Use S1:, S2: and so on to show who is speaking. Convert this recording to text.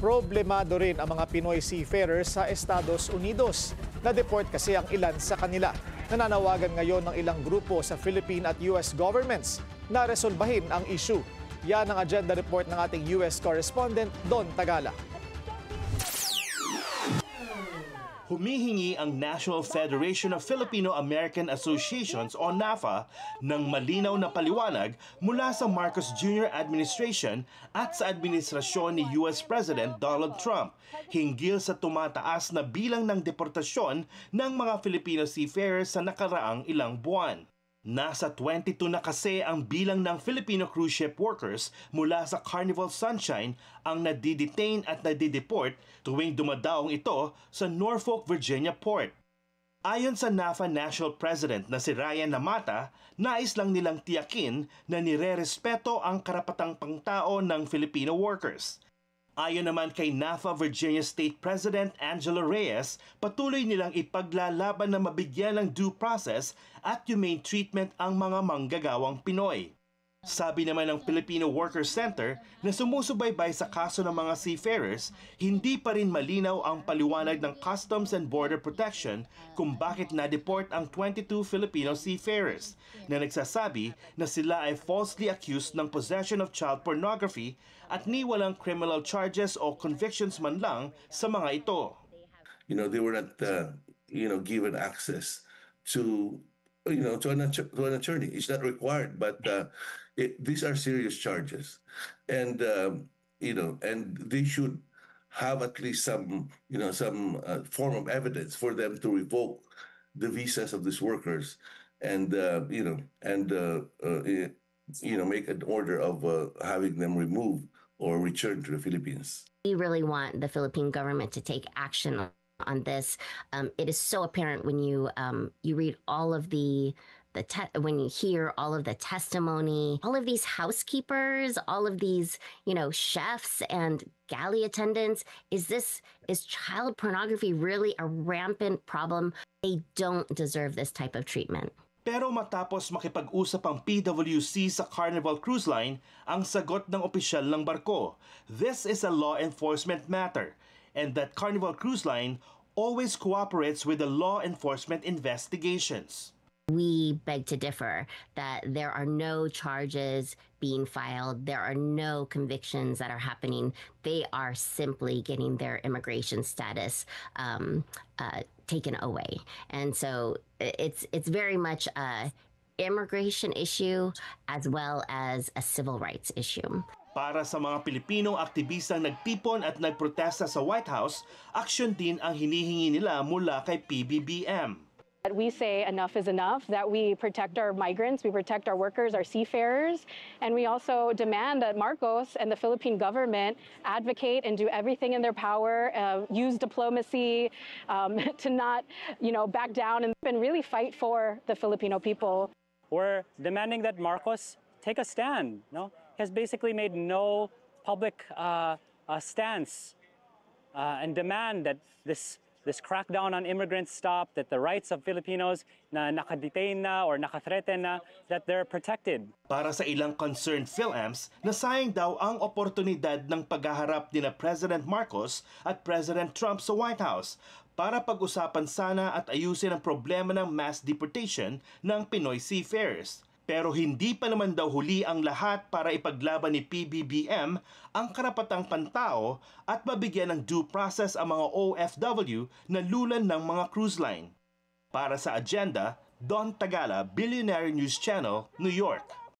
S1: Problemado rin ang mga Pinoy seafarers sa Estados Unidos. Na-deport kasi ang ilan sa kanila. Nananawagan ngayon ng ilang grupo sa Philippine at US governments na resolbahin ang issue. Yan ang agenda report ng ating US correspondent Don Tagala.
S2: Humihingi ang National Federation of Filipino-American Associations o NAFA ng malinaw na paliwanag mula sa Marcos Jr. administration at sa administrasyon ni US President Donald Trump hinggil sa tumataas na bilang ng deportasyon ng mga Filipino seafarers sa nakaraang ilang buwan. Nasa 22 na kasi ang bilang ng Filipino cruise ship workers mula sa Carnival Sunshine ang nadidetain at nadideport tuwing dumadaong ito sa Norfolk, Virginia port. Ayon sa NAFA National President na si Ryan Namata, nais lang nilang tiyakin na nirerespeto ang karapatang pangtao ng Filipino workers. Ayon naman kay NAFA Virginia State President Angela Reyes, patuloy nilang ipaglalaban na mabigyan ng due process at humane treatment ang mga manggagawang Pinoy. Sabi naman ng Filipino Workers Center na sumusubaybay sa kaso ng mga seafarers, hindi pa rin malinaw ang paliwanag ng Customs and Border Protection kung bakit na-deport ang 22 Filipino seafarers na nagsasabi na sila ay falsely accused ng possession of child pornography at ni walang criminal charges o convictions man lang sa mga ito.
S3: They were not, given access to to an attorney. It's not required, but these are serious charges, and and they should have at least some form of evidence for them to revoke the visas of these workers, and make an order of having them removed or returned to the Philippines.
S4: We really want the Philippine government to take action on this. It is so apparent when you read all of when you hear all of the testimony, all of these housekeepers, all of these, chefs and galley attendants. Is child pornography really a rampant problem? They don't deserve this type of treatment.
S2: Pero matapos makipag-usap ang PWC sa Carnival Cruise Line, ang sagot ng opisyal ng barko, this is a law enforcement matter, and that Carnival Cruise Line always cooperates with the law enforcement investigations.
S4: We beg to differ that there are no charges being filed. There are no convictions that are happening. They are simply getting their immigration status taken away. And so it's very much a immigration issue as well as a civil rights issue.
S2: Para sa mga Pilipinong aktivistang nagtipon at nagprotesta sa White House, aksyon din ang hinihingi nila mula kay PBBM.
S5: We say enough is enough, that we protect our migrants, we protect our workers, our seafarers, and we also demand that Marcos and the Philippine government advocate and do everything in their power, use diplomacy to not, back down and really fight for the Filipino people.
S6: We're demanding that Marcos take a stand. Has basically made no public stance and demand that this crackdown on immigrants stop, that the rights of Filipinos na nakadetain na or nakathreaten na, that they're protected.
S2: Para sa ilang concerned PhilAmps, nasayang daw ang oportunidad ng paghaharap nila President Marcos at President Trump sa White House para pag-usapan sana at ayusin ang problema ng mass deportation ng Pinoy seafarers. Pero hindi pa naman daw huli ang lahat para ipaglaban ni PBBM ang karapatang pantao at mabigyan ng due process ang mga OFW na lulan ng mga cruise line. Para sa Agenda, Don Tagala, Billionaire News Channel, New York.